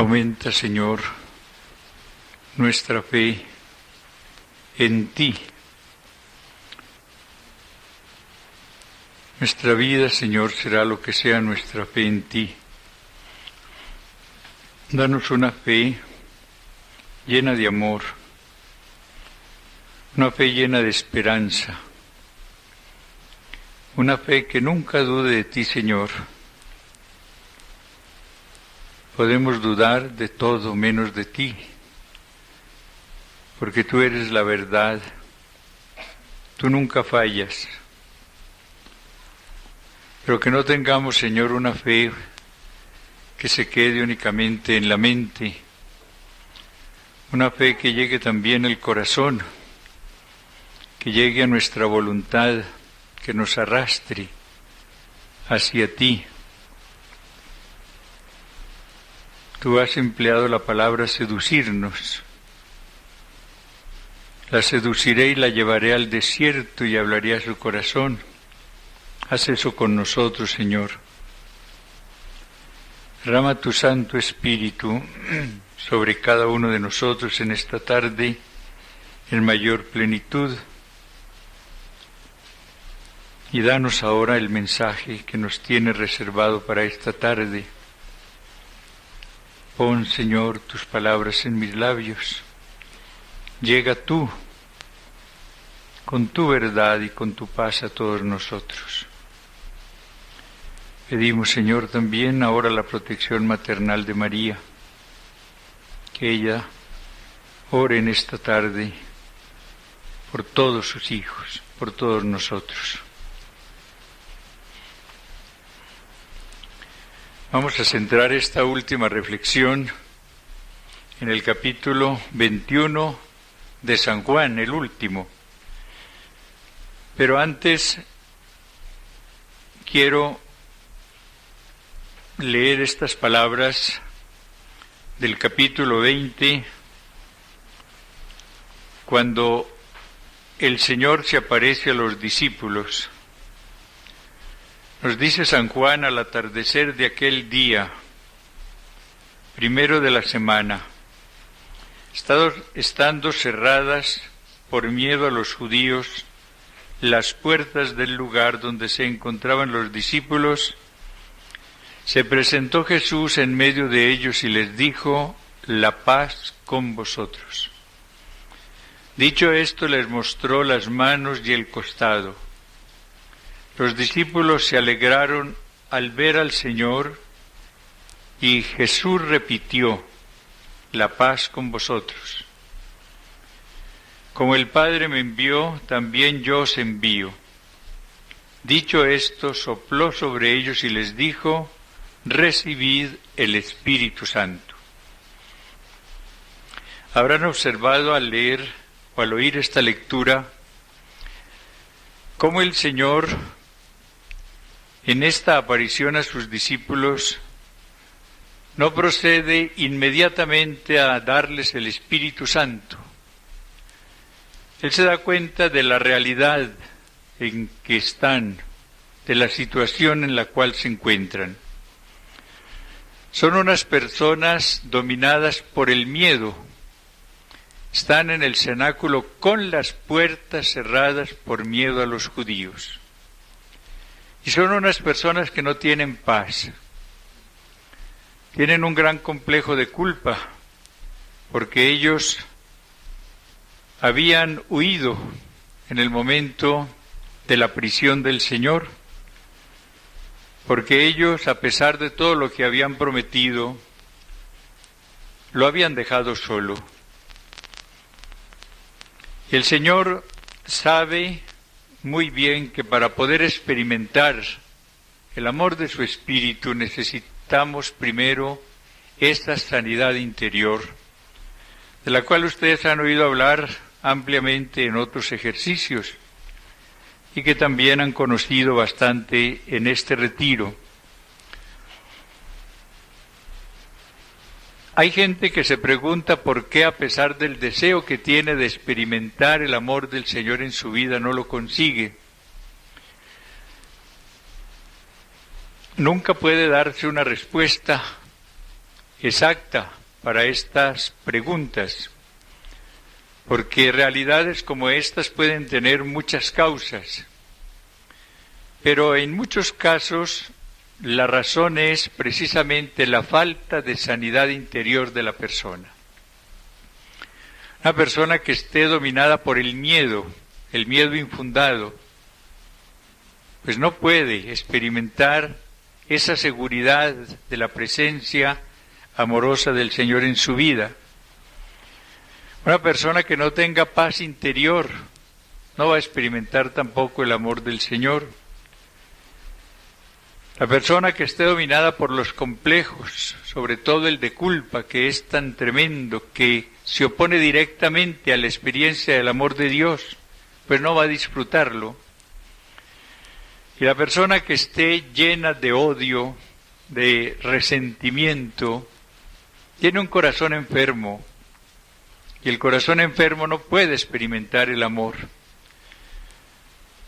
Aumenta, Señor, nuestra fe en ti. Nuestra vida, Señor, será lo que sea nuestra fe en ti. Danos una fe llena de amor, una fe llena de esperanza, una fe que nunca dude de ti, Señor. Podemos dudar de todo menos de ti, porque tú eres la verdad, tú nunca fallas. Pero que no tengamos, Señor, una fe que se quede únicamente en la mente, una fe que llegue también al corazón, que llegue a nuestra voluntad, que nos arrastre hacia ti. Tú has empleado la palabra seducirnos. La seduciré y la llevaré al desierto y hablaré a su corazón. Haz eso con nosotros, Señor. Derrama tu Santo Espíritu sobre cada uno de nosotros en esta tarde en mayor plenitud. Y danos ahora el mensaje que nos tiene reservado para esta tarde. Pon, Señor, tus palabras en mis labios. Llega tú, con tu verdad y con tu paz a todos nosotros. Pedimos, Señor, también ahora la protección maternal de María, que ella ore en esta tarde por todos sus hijos, por todos nosotros. Vamos a centrar esta última reflexión en el capítulo 21 de San Juan, el último. Pero antes quiero leer estas palabras del capítulo 20, cuando el Señor se aparece a los discípulos. Nos dice San Juan al atardecer de aquel día, primero de la semana, estando cerradas por miedo a los judíos las puertas del lugar donde se encontraban los discípulos, se presentó Jesús en medio de ellos y les dijo: la paz con vosotros. Dicho esto, les mostró las manos y el costado. Los discípulos se alegraron al ver al Señor, y Jesús repitió: la paz con vosotros. Como el Padre me envió, también yo os envío. Dicho esto, sopló sobre ellos y les dijo: recibid el Espíritu Santo. Habrán observado al leer o al oír esta lectura cómo el Señor, en esta aparición a sus discípulos, no procede inmediatamente a darles el Espíritu Santo. Él se da cuenta de la realidad en que están, de la situación en la cual se encuentran. Son unas personas dominadas por el miedo. Están en el cenáculo con las puertas cerradas por miedo a los judíos. Y son unas personas que no tienen paz. Tienen un gran complejo de culpa, porque ellos habían huido en el momento de la prisión del Señor, porque ellos, a pesar de todo lo que habían prometido, lo habían dejado solo. Y el Señor sabe muy bien que para poder experimentar el amor de su Espíritu necesitamos primero esta sanidad interior, de la cual ustedes han oído hablar ampliamente en otros ejercicios y que también han conocido bastante en este retiro. Hay gente que se pregunta por qué, a pesar del deseo que tiene de experimentar el amor del Señor en su vida, no lo consigue. Nunca puede darse una respuesta exacta para estas preguntas, porque realidades como estas pueden tener muchas causas, pero en muchos casos la razón es precisamente la falta de sanidad interior de la persona. Una persona que esté dominada por el miedo infundado, pues no puede experimentar esa seguridad de la presencia amorosa del Señor en su vida. Una persona que no tenga paz interior no va a experimentar tampoco el amor del Señor. La persona que esté dominada por los complejos, sobre todo el de culpa, que es tan tremendo, que se opone directamente a la experiencia del amor de Dios, pues no va a disfrutarlo. Y la persona que esté llena de odio, de resentimiento, tiene un corazón enfermo, y el corazón enfermo no puede experimentar el amor.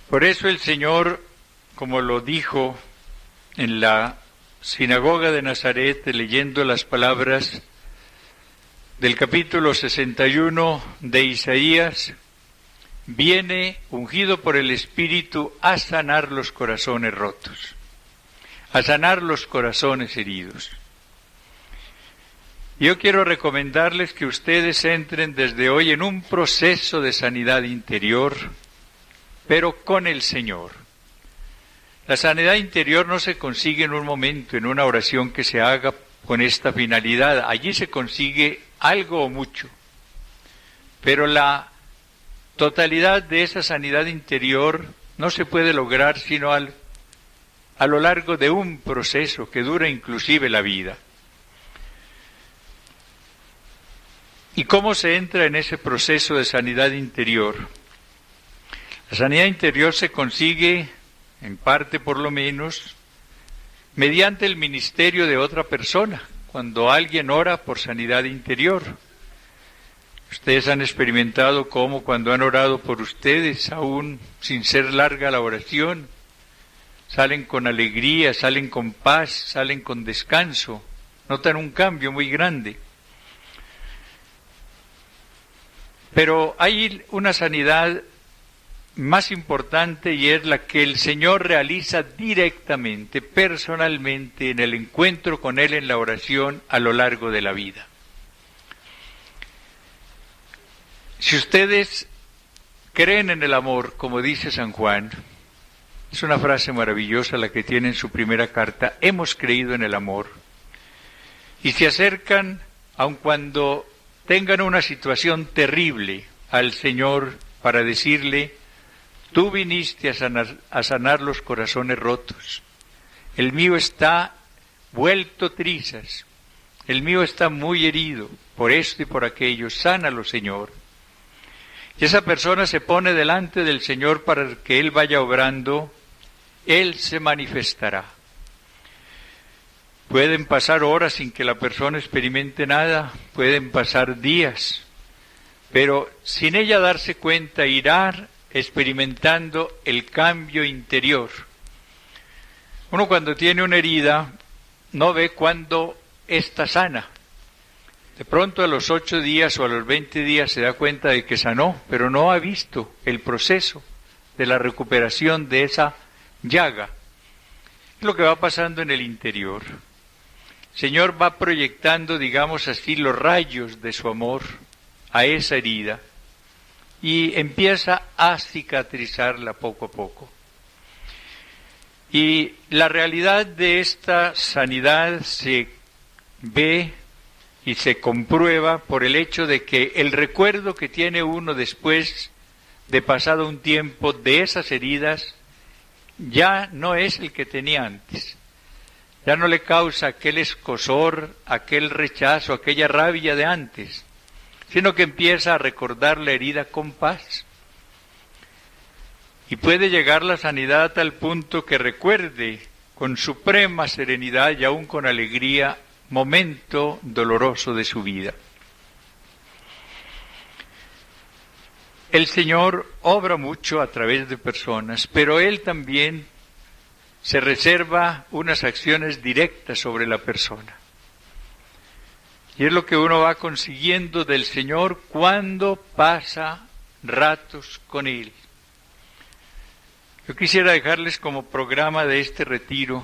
Por eso el Señor, como lo dijo en la sinagoga de Nazaret, leyendo las palabras del capítulo 61 de Isaías, viene ungido por el Espíritu a sanar los corazones rotos, a sanar los corazones heridos. Yo quiero recomendarles que ustedes entren desde hoy en un proceso de sanidad interior, pero con el Señor. La sanidad interior no se consigue en un momento, en una oración que se haga con esta finalidad. Allí se consigue algo o mucho, pero la totalidad de esa sanidad interior no se puede lograr sino a lo largo de un proceso que dura inclusive la vida. ¿Y cómo se entra en ese proceso de sanidad interior? La sanidad interior se consigue, en parte por lo menos, mediante el ministerio de otra persona, cuando alguien ora por sanidad interior. Ustedes han experimentado cómo cuando han orado por ustedes, aún sin ser larga la oración, salen con alegría, salen con paz, salen con descanso, notan un cambio muy grande. Pero hay una sanidad más importante y es la que el Señor realiza directamente, personalmente, en el encuentro con Él en la oración a lo largo de la vida. Si ustedes creen en el amor, como dice San Juan, es una frase maravillosa la que tiene en su primera carta, hemos creído en el amor, y se acercan, aun cuando tengan una situación terrible, al Señor para decirle, tú viniste a sanar los corazones rotos. El mío está vuelto trizas. El mío está muy herido por esto y por aquello. Sánalo, Señor. Y esa persona se pone delante del Señor para que Él vaya obrando. Él se manifestará. Pueden pasar horas sin que la persona experimente nada. Pueden pasar días. Pero sin ella darse cuenta, irá experimentando el cambio interior. Uno cuando tiene una herida no ve cuándo está sana. De pronto a los 8 días o a los 20 días se da cuenta de que sanó, pero no ha visto el proceso de la recuperación de esa llaga. Es lo que va pasando en el interior. El Señor va proyectando, digamos así, los rayos de su amor a esa herida y empieza a cicatrizarla poco a poco. Y la realidad de esta sanidad se ve y se comprueba por el hecho de que el recuerdo que tiene uno después de pasado un tiempo de esas heridas ya no es el que tenía antes. Ya no le causa aquel escozor, aquel rechazo, aquella rabia de antes, sino que empieza a recordar la herida con paz. Y puede llegar la sanidad a tal punto que recuerde con suprema serenidad y aún con alegría momento doloroso de su vida. El Señor obra mucho a través de personas, pero Él también se reserva unas acciones directas sobre la persona. Y es lo que uno va consiguiendo del Señor cuando pasa ratos con Él. Yo quisiera dejarles como programa de este retiro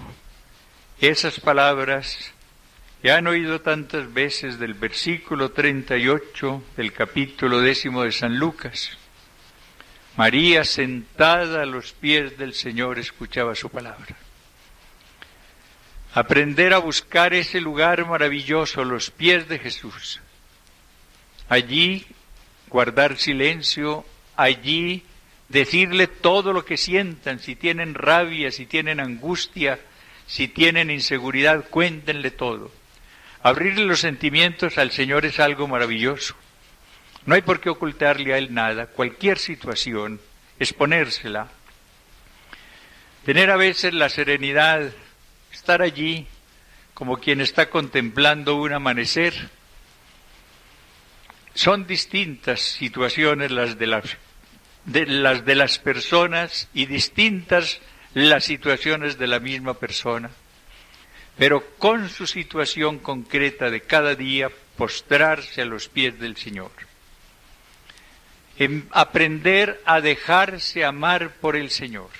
esas palabras que han oído tantas veces del versículo 38 del capítulo 10 de San Lucas. María, sentada a los pies del Señor, escuchaba su palabra. Aprender a buscar ese lugar maravilloso, los pies de Jesús. Allí guardar silencio, allí decirle todo lo que sientan, si tienen rabia, si tienen angustia, si tienen inseguridad, cuéntenle todo. Abrirle los sentimientos al Señor es algo maravilloso. No hay por qué ocultarle a Él nada, cualquier situación, exponérsela. Tener a veces la serenidad, estar allí como quien está contemplando un amanecer. Son distintas situaciones las de las personas y distintas las situaciones de la misma persona. Pero con su situación concreta de cada día, postrarse a los pies del Señor. Aprender a dejarse amar por el Señor.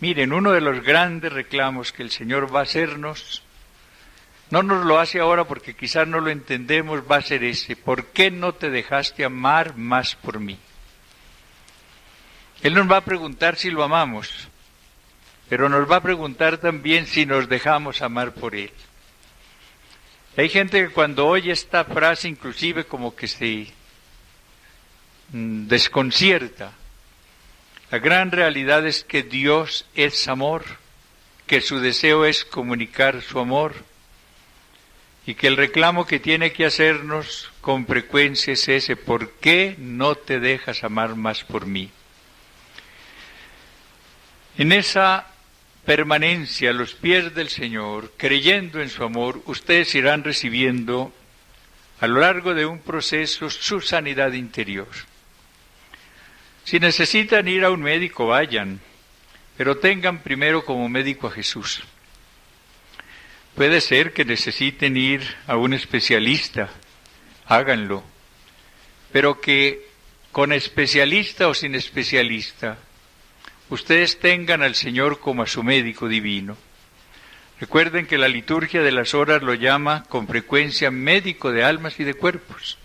Miren, uno de los grandes reclamos que el Señor va a hacernos, no nos lo hace ahora porque quizás no lo entendemos, va a ser ese: ¿por qué no te dejaste amar más por mí? Él nos va a preguntar si lo amamos, pero nos va a preguntar también si nos dejamos amar por Él. Hay gente que cuando oye esta frase inclusive como que se desconcierta. La gran realidad es que Dios es amor, que su deseo es comunicar su amor y que el reclamo que tiene que hacernos con frecuencia es ese: ¿por qué no te dejas amar más por mí? En esa permanencia a los pies del Señor, creyendo en su amor, ustedes irán recibiendo a lo largo de un proceso su sanidad interior. Si necesitan ir a un médico, vayan, pero tengan primero como médico a Jesús. Puede ser que necesiten ir a un especialista, háganlo, pero que con especialista o sin especialista, ustedes tengan al Señor como a su médico divino. Recuerden que la liturgia de las horas lo llama con frecuencia médico de almas y de cuerpos.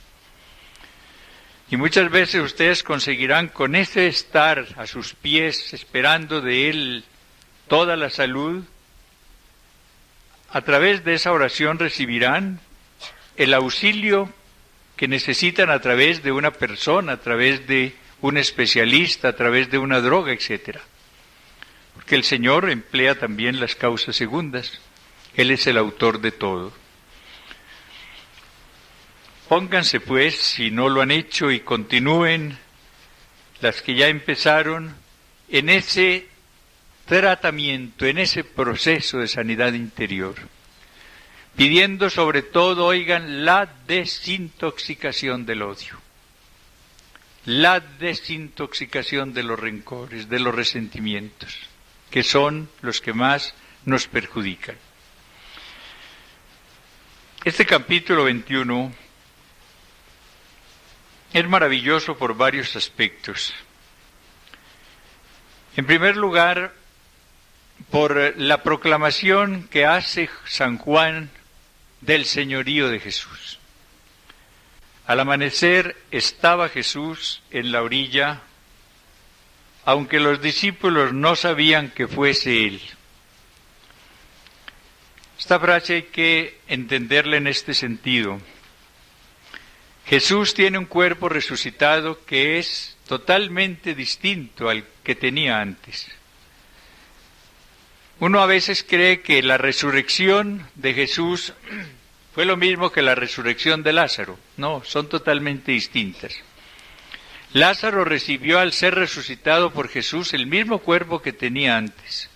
Y muchas veces ustedes conseguirán con ese estar a sus pies, esperando de Él toda la salud, a través de esa oración recibirán el auxilio que necesitan a través de una persona, a través de un especialista, a través de una droga, etc. Porque el Señor emplea también las causas segundas. Él es el autor de todo. Pónganse pues, si no lo han hecho, y continúen las que ya empezaron en ese tratamiento, en ese proceso de sanidad interior, pidiendo sobre todo, oigan, la desintoxicación del odio, la desintoxicación de los rencores, de los resentimientos, que son los que más nos perjudican. Este capítulo 21 es maravilloso por varios aspectos. En primer lugar, por la proclamación que hace San Juan del señorío de Jesús. Al amanecer estaba Jesús en la orilla, aunque los discípulos no sabían que fuese Él. Esta frase hay que entenderla en este sentido. Jesús tiene un cuerpo resucitado que es totalmente distinto al que tenía antes. Uno a veces cree que la resurrección de Jesús fue lo mismo que la resurrección de Lázaro. No, son totalmente distintas. Lázaro recibió al ser resucitado por Jesús el mismo cuerpo que tenía antes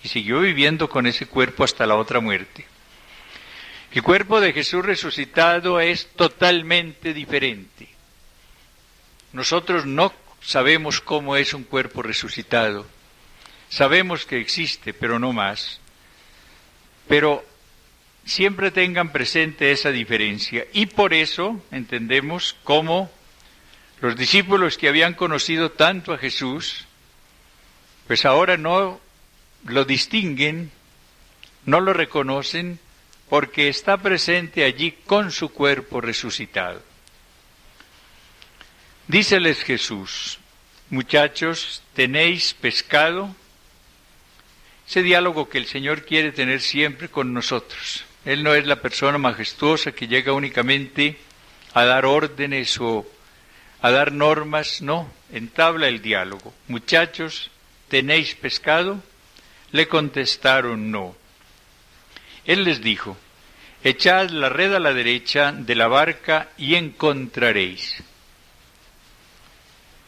y siguió viviendo con ese cuerpo hasta la otra muerte. El cuerpo de Jesús resucitado es totalmente diferente. Nosotros no sabemos cómo es un cuerpo resucitado. Sabemos que existe, pero no más. Pero siempre tengan presente esa diferencia. Y por eso entendemos cómo los discípulos que habían conocido tanto a Jesús, pues ahora no lo distinguen, no lo reconocen, porque está presente allí con su cuerpo resucitado. Díceles Jesús: muchachos, ¿tenéis pescado? Ese diálogo que el Señor quiere tener siempre con nosotros. Él no es la persona majestuosa que llega únicamente a dar órdenes o a dar normas, no, entabla el diálogo. Muchachos, ¿tenéis pescado? Le contestaron no. Él les dijo: echad la red a la derecha de la barca y encontraréis.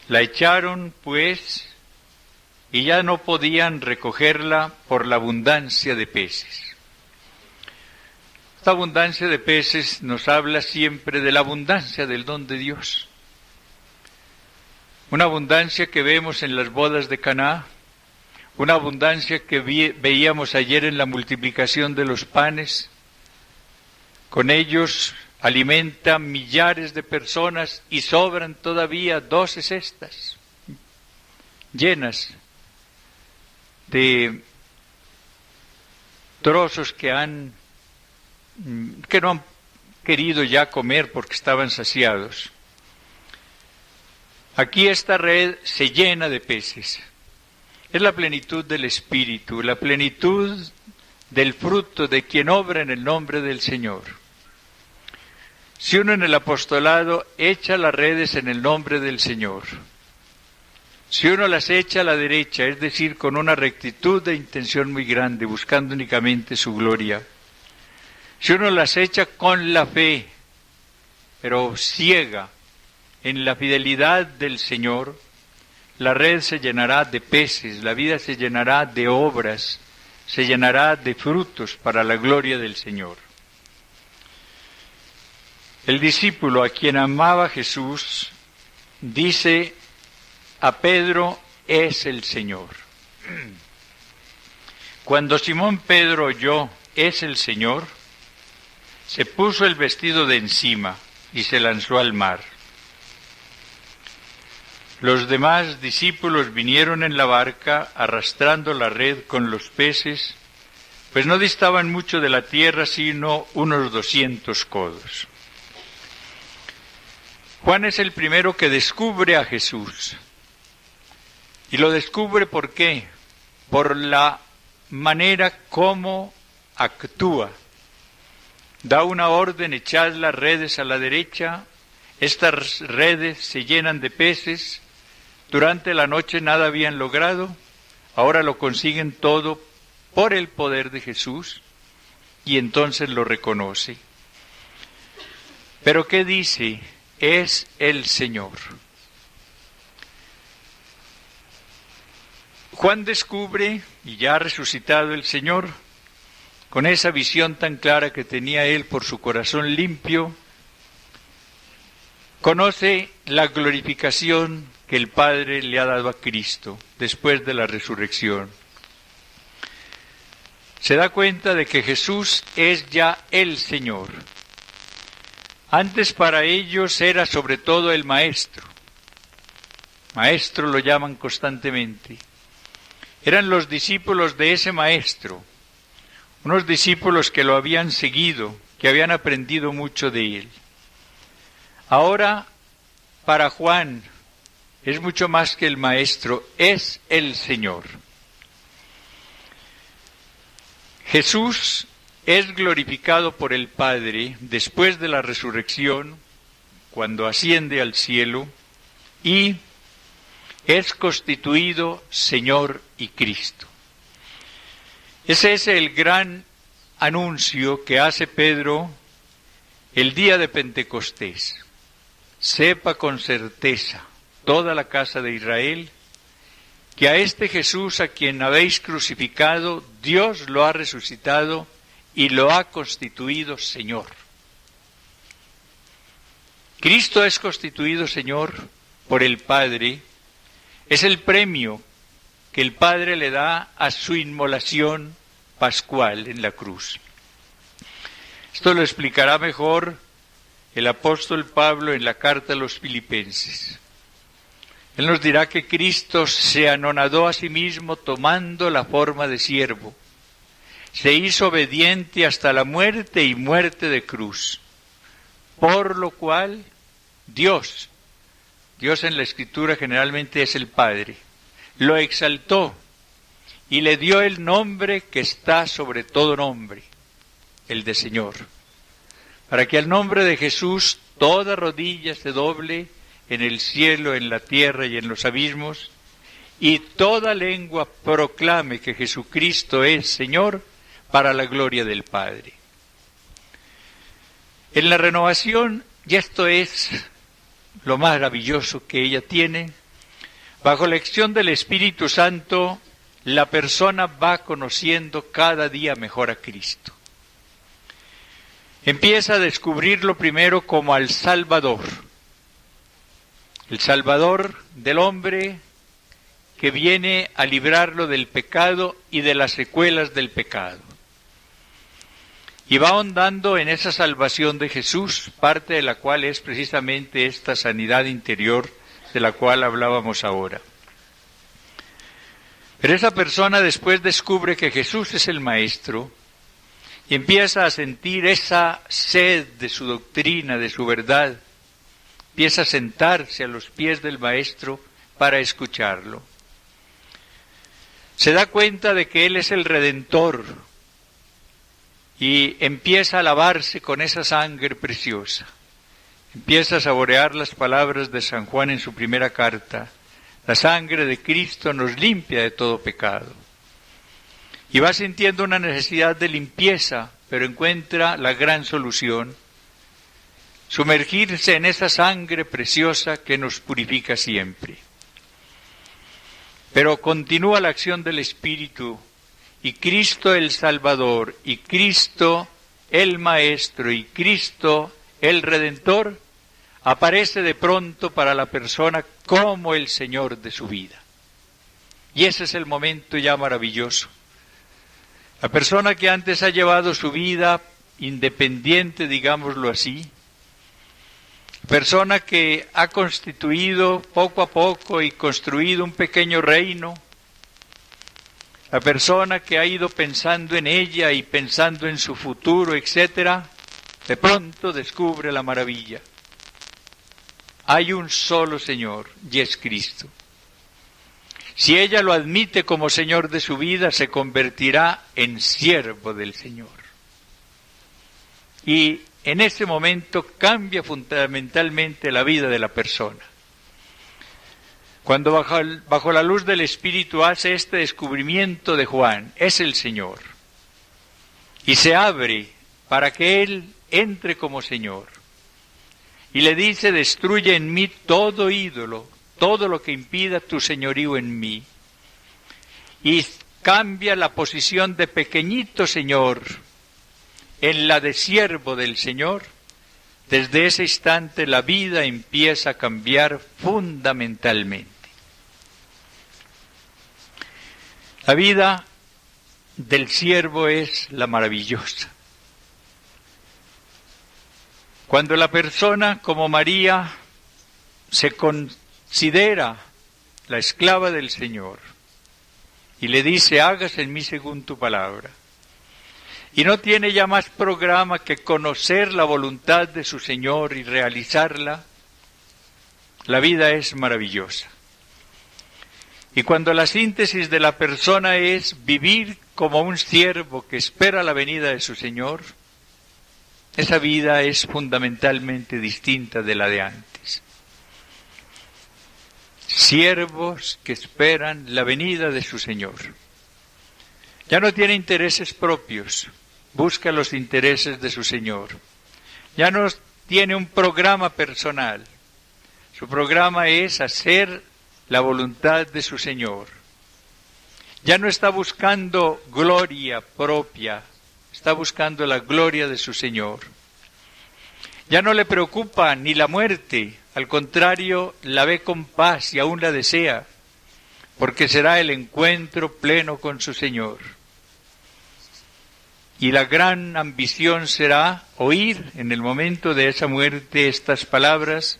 La echaron, pues, y ya no podían recogerla por la abundancia de peces. Esta abundancia de peces nos habla siempre de la abundancia del don de Dios. Una abundancia que vemos en las bodas de Caná, una abundancia que veíamos ayer en la multiplicación de los panes. Con ellos alimenta millares de personas y sobran todavía 12 cestas llenas de trozos que no han querido ya comer porque estaban saciados. Aquí esta red se llena de peces. Es la plenitud del Espíritu, la plenitud del fruto de quien obra en el nombre del Señor. Si uno en el apostolado echa las redes en el nombre del Señor, si uno las echa a la derecha, es decir, con una rectitud de intención muy grande, buscando únicamente su gloria, si uno las echa con la fe, pero ciega en la fidelidad del Señor, la red se llenará de peces, la vida se llenará de obras, se llenará de frutos para la gloria del Señor. El discípulo a quien amaba Jesús dice a Pedro: es el Señor. Cuando Simón Pedro oyó es el Señor, se puso el vestido de encima y se lanzó al mar. Los demás discípulos vinieron en la barca arrastrando la red con los peces, pues no distaban mucho de la tierra sino unos 200 codos. Juan es el primero que descubre a Jesús. Y lo descubre ¿por qué? Por la manera como actúa. Da una orden: echad las redes a la derecha. Estas redes se llenan de peces. Durante la noche nada habían logrado. Ahora lo consiguen todo por el poder de Jesús. Y entonces lo reconoce. ¿Pero qué dice? Es el Señor. Juan descubre, y ya ha resucitado el Señor, con esa visión tan clara que tenía él por su corazón limpio, conoce la glorificación que el Padre le ha dado a Cristo después de la resurrección. Se da cuenta de que Jesús es ya el Señor. Antes para ellos era sobre todo el Maestro. Maestro lo llaman constantemente. Eran los discípulos de ese Maestro, unos discípulos que lo habían seguido, que habían aprendido mucho de él. Ahora, para Juan, es mucho más que el Maestro, es el Señor. Jesús es glorificado por el Padre después de la resurrección, cuando asciende al cielo, y es constituido Señor y Cristo. Ese es el gran anuncio que hace Pedro el día de Pentecostés. Sepa con certeza toda la casa de Israel que a este Jesús a quien habéis crucificado, Dios lo ha resucitado y lo ha constituido Señor. Cristo es constituido Señor por el Padre. Es el premio que el Padre le da a su inmolación pascual en la cruz. Esto lo explicará mejor el apóstol Pablo en la carta a los Filipenses. Él nos dirá que Cristo se anonadó a sí mismo tomando la forma de siervo. Se hizo obediente hasta la muerte y muerte de cruz. Por lo cual Dios en la Escritura generalmente es el Padre, lo exaltó y le dio el nombre que está sobre todo nombre, el de Señor, para que al nombre de Jesús toda rodilla se doble en el cielo, en la tierra y en los abismos, y toda lengua proclame que Jesucristo es Señor, para la gloria del Padre. En la renovación, y esto es lo maravilloso que ella tiene, bajo la acción del Espíritu Santo, la persona va conociendo cada día mejor a Cristo. Empieza a descubrirlo primero como al Salvador, el Salvador del hombre que viene a librarlo del pecado y de las secuelas del pecado. Y va ahondando en esa salvación de Jesús, parte de la cual es precisamente esta sanidad interior de la cual hablábamos ahora. Pero esa persona después descubre que Jesús es el Maestro y empieza a sentir esa sed de su doctrina, de su verdad. Empieza a sentarse a los pies del Maestro para escucharlo. Se da cuenta de que Él es el Redentor y empieza a lavarse con esa sangre preciosa. Empieza a saborear las palabras de San Juan en su primera carta. La sangre de Cristo nos limpia de todo pecado. Y va sintiendo una necesidad de limpieza, pero encuentra la gran solución: sumergirse en esa sangre preciosa que nos purifica siempre. Pero continúa la acción del Espíritu, y Cristo el Salvador, y Cristo el Maestro, y Cristo el Redentor, aparece de pronto para la persona como el Señor de su vida. Y ese es el momento ya maravilloso. La persona que antes ha llevado su vida independiente, digámoslo así, persona que ha constituido poco a poco y construido un pequeño reino, la persona que ha ido pensando en ella y pensando en su futuro, etcétera, de pronto descubre la maravilla. Hay un solo Señor, y es Cristo. Si ella lo admite como Señor de su vida, se convertirá en siervo del Señor. Y en ese momento cambia fundamentalmente la vida de la persona. Cuando bajo la luz del Espíritu hace este descubrimiento de Juan, es el Señor, y se abre para que Él entre como Señor, y le dice: destruye en mí todo ídolo, todo lo que impida tu señorío en mí, y cambia la posición de pequeñito Señor en la de siervo del Señor. Desde ese instante la vida empieza a cambiar fundamentalmente. La vida del siervo es la maravillosa. Cuando la persona, como María, se considera la esclava del Señor y le dice: hágase en mí según tu palabra, y no tiene ya más programa que conocer la voluntad de su Señor y realizarla, la vida es maravillosa. Y cuando la síntesis de la persona es vivir como un siervo que espera la venida de su Señor, esa vida es fundamentalmente distinta de la de antes. Siervos que esperan la venida de su Señor. Ya no tiene intereses propios, busca los intereses de su Señor. Ya no tiene un programa personal. Su programa es hacer la voluntad de su Señor. Ya no está buscando gloria propia, está buscando la gloria de su Señor. Ya no le preocupa ni la muerte, al contrario, la ve con paz y aún la desea, porque será el encuentro pleno con su Señor. y la gran ambición será oír en el momento de esa muerte estas palabras: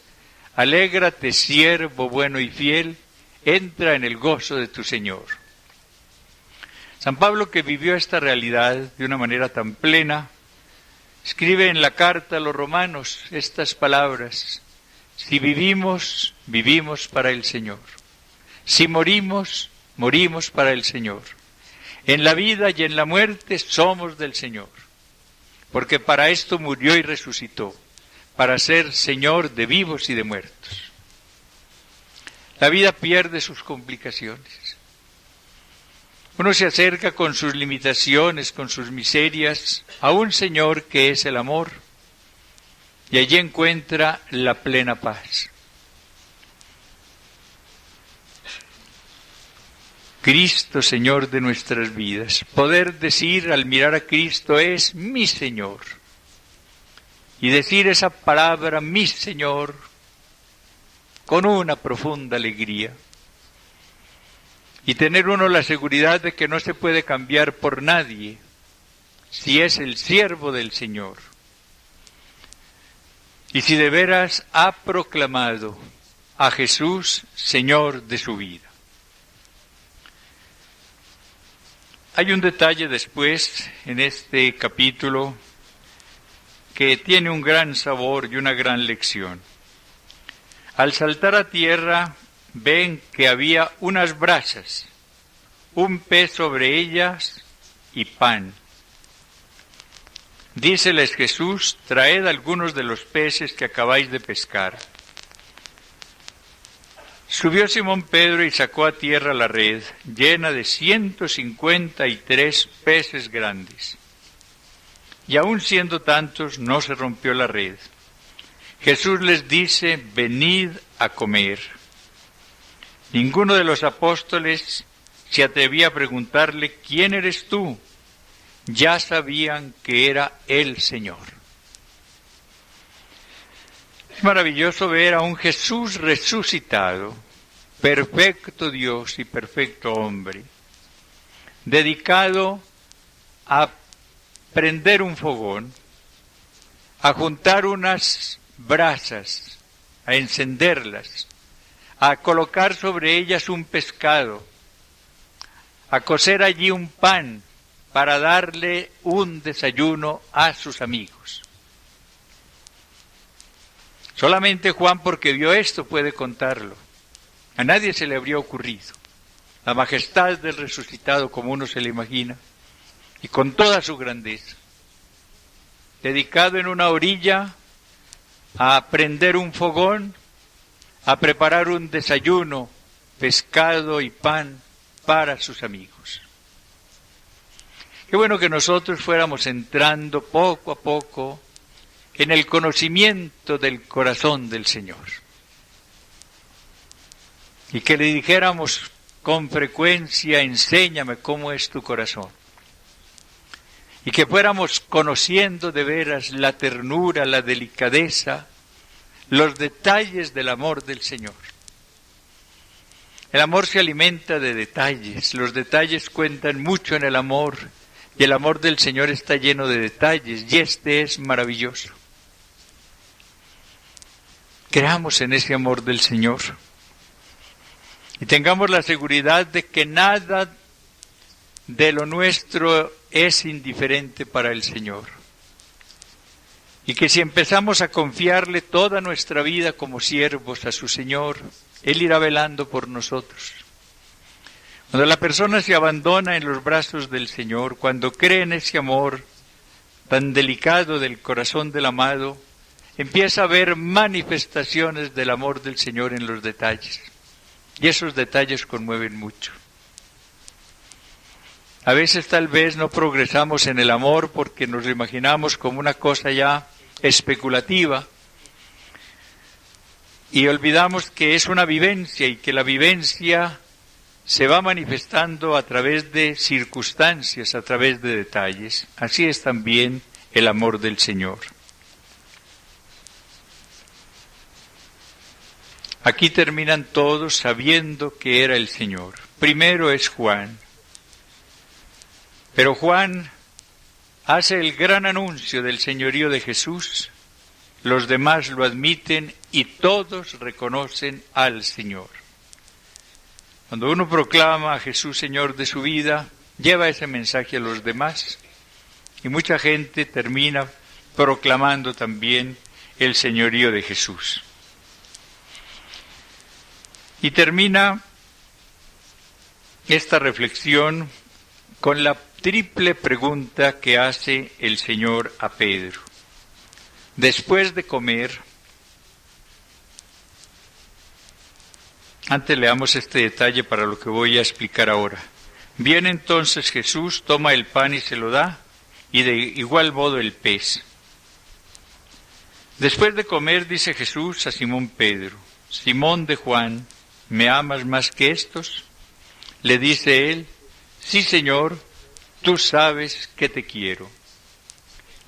alégrate, siervo bueno y fiel, entra en el gozo de tu Señor. San Pablo, que vivió esta realidad de una manera tan plena, escribe en la carta a los romanos estas palabras: si vivimos, vivimos para el Señor. Si morimos, morimos para el Señor. En la vida y en la muerte somos del Señor, porque para esto murió y resucitó, para ser Señor de vivos y de muertos. La vida pierde sus complicaciones. Uno se acerca con sus limitaciones, con sus miserias, a un Señor que es el amor, y allí encuentra la plena paz. Cristo, Señor de nuestras vidas. Poder decir al mirar a Cristo: es mi Señor. Y decir esa palabra, mi Señor, con una profunda alegría. Y tener uno la seguridad de que no se puede cambiar por nadie, si es el siervo del Señor. Y si de veras ha proclamado a Jesús Señor de su vida. Hay un detalle después en este capítulo que tiene un gran sabor y una gran lección. Al saltar a tierra ven que había unas brasas, un pez sobre ellas y pan. Díceles Jesús: traed algunos de los peces que acabáis de pescar. Subió Simón Pedro y sacó a tierra la red, llena de 153 peces grandes. Y aun siendo tantos, no se rompió la red. Jesús les dice: venid a comer. Ninguno de los apóstoles se atrevía a preguntarle: ¿quién eres tú? Ya sabían que era el Señor. Es maravilloso ver a un Jesús resucitado, perfecto Dios y perfecto hombre, dedicado a prender un fogón, a juntar unas brasas, a encenderlas, a colocar sobre ellas un pescado, a cocer allí un pan para darle un desayuno a sus amigos. Solamente Juan, porque vio esto, puede contarlo. A nadie se le habría ocurrido. La majestad del resucitado, como uno se le imagina, y con toda su grandeza, dedicado en una orilla a prender un fogón, a preparar un desayuno, pescado y pan para sus amigos. Qué bueno que nosotros fuéramos entrando poco a poco en el conocimiento del corazón del Señor. Y que le dijéramos con frecuencia: enséñame cómo es tu corazón. Y que fuéramos conociendo de veras la ternura, la delicadeza, los detalles del amor del Señor. El amor se alimenta de detalles, los detalles cuentan mucho en el amor, y el amor del Señor está lleno de detalles, y este es maravilloso. Creamos en ese amor del Señor y tengamos la seguridad de que nada de lo nuestro es indiferente para el Señor. Y que si empezamos a confiarle toda nuestra vida como siervos a su Señor, Él irá velando por nosotros. Cuando la persona se abandona en los brazos del Señor, cuando cree en ese amor tan delicado del corazón del amado, empieza a ver manifestaciones del amor del Señor en los detalles. Y esos detalles conmueven mucho. A veces tal vez no progresamos en el amor porque nos lo imaginamos como una cosa ya especulativa y olvidamos que es una vivencia y que la vivencia se va manifestando a través de circunstancias, a través de detalles. Así es también el amor del Señor. Aquí terminan todos sabiendo que era el Señor. Primero es Juan. Pero Juan hace el gran anuncio del señorío de Jesús, los demás lo admiten y todos reconocen al Señor. Cuando uno proclama a Jesús Señor de su vida, lleva ese mensaje a los demás y mucha gente termina proclamando también el señorío de Jesús. Y termina esta reflexión con la triple pregunta que hace el Señor a Pedro. Después de comer, antes leamos este detalle para lo que voy a explicar ahora. Viene entonces Jesús, toma el pan y se lo da, y de igual modo el pez. Después de comer, dice Jesús a Simón Pedro, Simón de Juan, ¿me amas más que estos? Le dice él, sí, Señor, tú sabes que te quiero.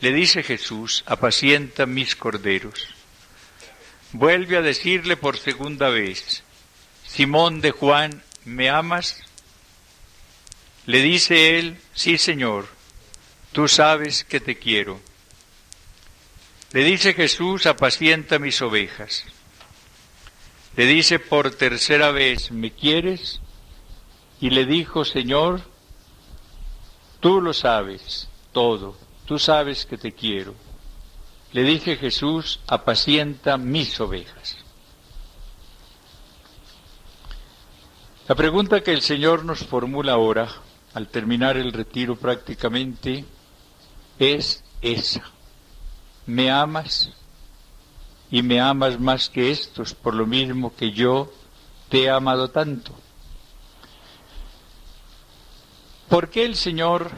Le dice Jesús, apacienta mis corderos. Vuelve a decirle por segunda vez, Simón de Juan, ¿me amas? Le dice él, sí, Señor, tú sabes que te quiero. Le dice Jesús, apacienta mis ovejas. Le dice por tercera vez, ¿me quieres? Y le dijo, Señor, tú lo sabes todo, tú sabes que te quiero. Le dije Jesús, apacienta mis ovejas. La pregunta que el Señor nos formula ahora, al terminar el retiro prácticamente, es esa. ¿Me amas? Y me amas más que estos, por lo mismo que yo te he amado tanto. ¿Por qué el Señor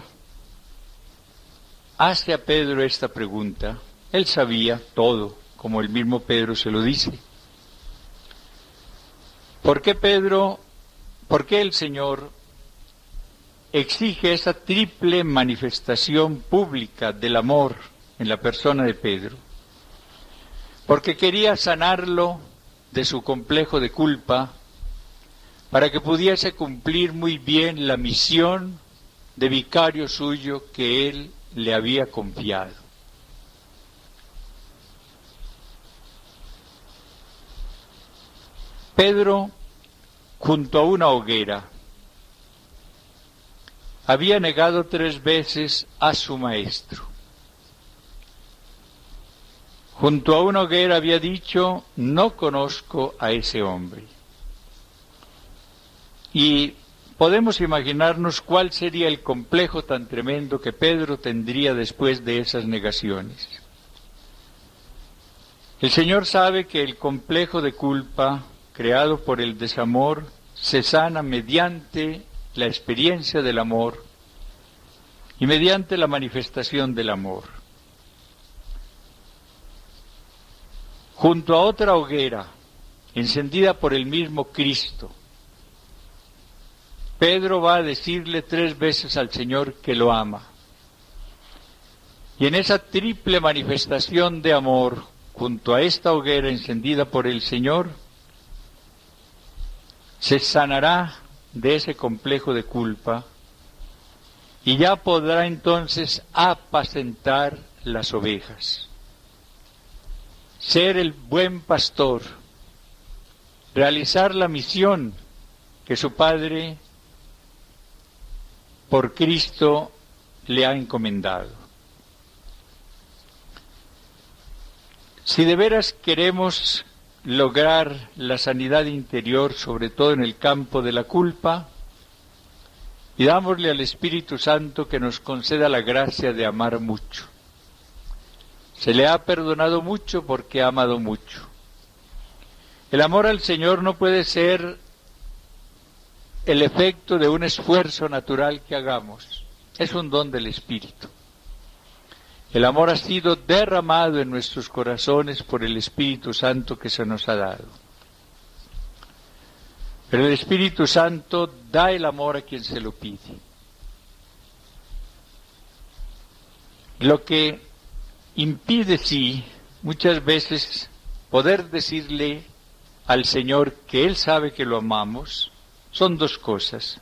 hace a Pedro esta pregunta? Él sabía todo, como el mismo Pedro se lo dice. ¿Por qué el Señor exige esa triple manifestación pública del amor en la persona de Pedro? Porque quería sanarlo de su complejo de culpa, para que pudiese cumplir muy bien la misión de vicario suyo que él le había confiado. Pedro, junto a una hoguera, había negado 3 veces a su maestro. Junto a una hoguera había dicho, no conozco a ese hombre. Y podemos imaginarnos cuál sería el complejo tan tremendo que Pedro tendría después de esas negaciones. El Señor sabe que el complejo de culpa creado por el desamor se sana mediante la experiencia del amor y mediante la manifestación del amor. Junto a otra hoguera, encendida por el mismo Cristo, Pedro va a decirle 3 veces al Señor que lo ama. Y en esa triple manifestación de amor, junto a esta hoguera encendida por el Señor, se sanará de ese complejo de culpa y ya podrá entonces apacentar las ovejas. Ser el buen pastor, realizar la misión que su Padre por Cristo le ha encomendado. Si de veras queremos lograr la sanidad interior, sobre todo en el campo de la culpa, pidámosle al Espíritu Santo que nos conceda la gracia de amar mucho. Se le ha perdonado mucho porque ha amado mucho. El amor al Señor no puede ser el efecto de un esfuerzo natural que hagamos. Es un don del Espíritu. El amor ha sido derramado en nuestros corazones por el Espíritu Santo que se nos ha dado. Pero el Espíritu Santo da el amor a quien se lo pide. Lo que impide, sí, muchas veces poder decirle al Señor que Él sabe que lo amamos, son 2 cosas.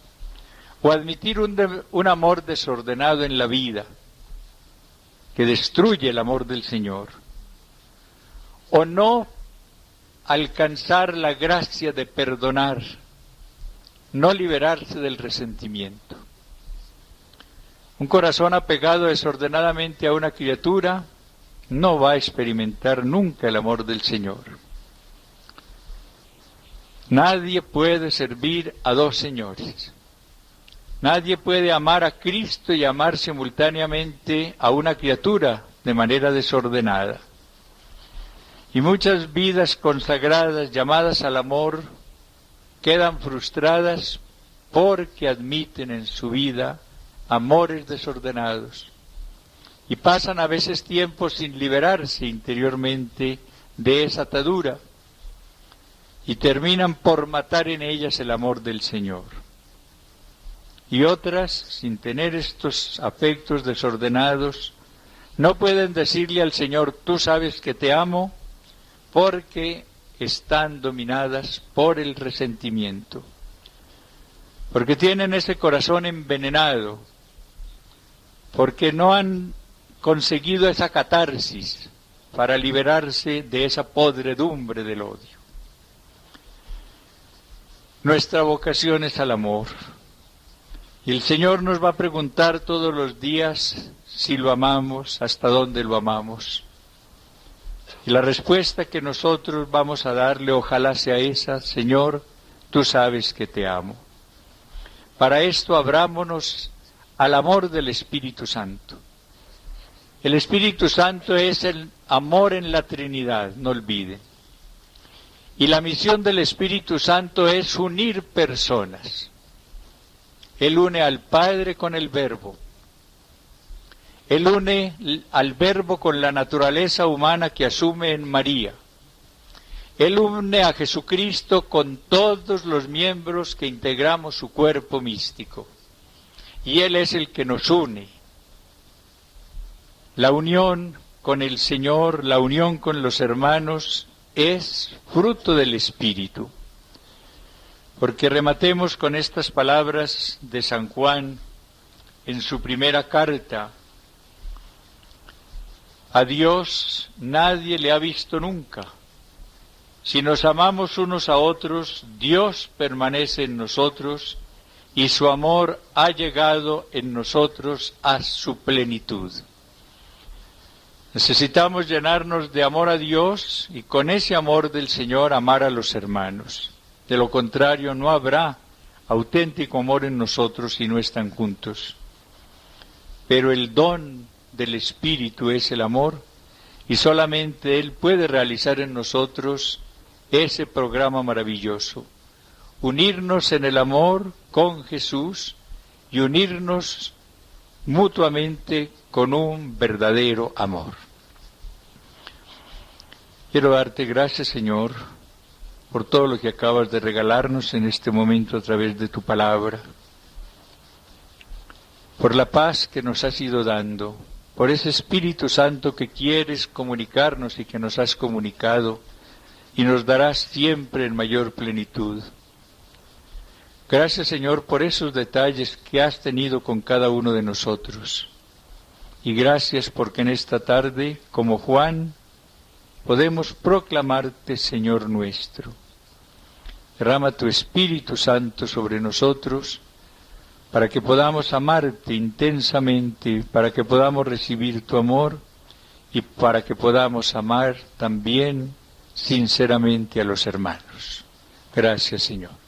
O admitir un amor desordenado en la vida, que destruye el amor del Señor, o no alcanzar la gracia de perdonar, no liberarse del resentimiento. Un corazón apegado desordenadamente a una criatura no va a experimentar nunca el amor del Señor. Nadie puede servir a dos señores. Nadie puede amar a Cristo y amar simultáneamente a una criatura de manera desordenada. Y muchas vidas consagradas, llamadas al amor, quedan frustradas porque admiten en su vida amores desordenados. Y pasan a veces tiempo sin liberarse interiormente de esa atadura. Y terminan por matar en ellas el amor del Señor. Y otras, sin tener estos afectos desordenados, no pueden decirle al Señor, tú sabes que te amo, porque están dominadas por el resentimiento, porque tienen ese corazón envenenado, porque no han conseguido esa catarsis para liberarse de esa podredumbre del odio. Nuestra vocación es al amor, y el Señor nos va a preguntar todos los días si lo amamos, hasta dónde lo amamos. Y la respuesta que nosotros vamos a darle, ojalá sea esa: Señor, tú sabes que te amo. Para esto abrámonos al amor del Espíritu Santo. El Espíritu Santo es el amor en la Trinidad, no olviden. Y la misión del Espíritu Santo es unir personas. Él une al Padre con el Verbo. Él une al Verbo con la naturaleza humana que asume en María. Él une a Jesucristo con todos los miembros que integramos su cuerpo místico. Y Él es el que nos une. La unión con el Señor, la unión con los hermanos, es fruto del Espíritu. Porque rematemos con estas palabras de San Juan en su primera carta: a Dios nadie le ha visto nunca. Si nos amamos unos a otros, Dios permanece en nosotros y su amor ha llegado en nosotros a su plenitud. Necesitamos llenarnos de amor a Dios y con ese amor del Señor amar a los hermanos. De lo contrario, no habrá auténtico amor en nosotros si no están juntos. Pero el don del Espíritu es el amor, y solamente Él puede realizar en nosotros ese programa maravilloso: unirnos en el amor con Jesús y unirnos mutuamente con un verdadero amor. Quiero darte gracias, Señor, por todo lo que acabas de regalarnos en este momento a través de tu palabra, por la paz que nos has ido dando, por ese Espíritu Santo que quieres comunicarnos y que nos has comunicado y nos darás siempre en mayor plenitud. Gracias, Señor, por esos detalles que has tenido con cada uno de nosotros. Y gracias porque en esta tarde, como Juan, podemos proclamarte Señor nuestro. Derrama tu Espíritu Santo sobre nosotros, para que podamos amarte intensamente, para que podamos recibir tu amor y para que podamos amar también sinceramente a los hermanos. Gracias, Señor.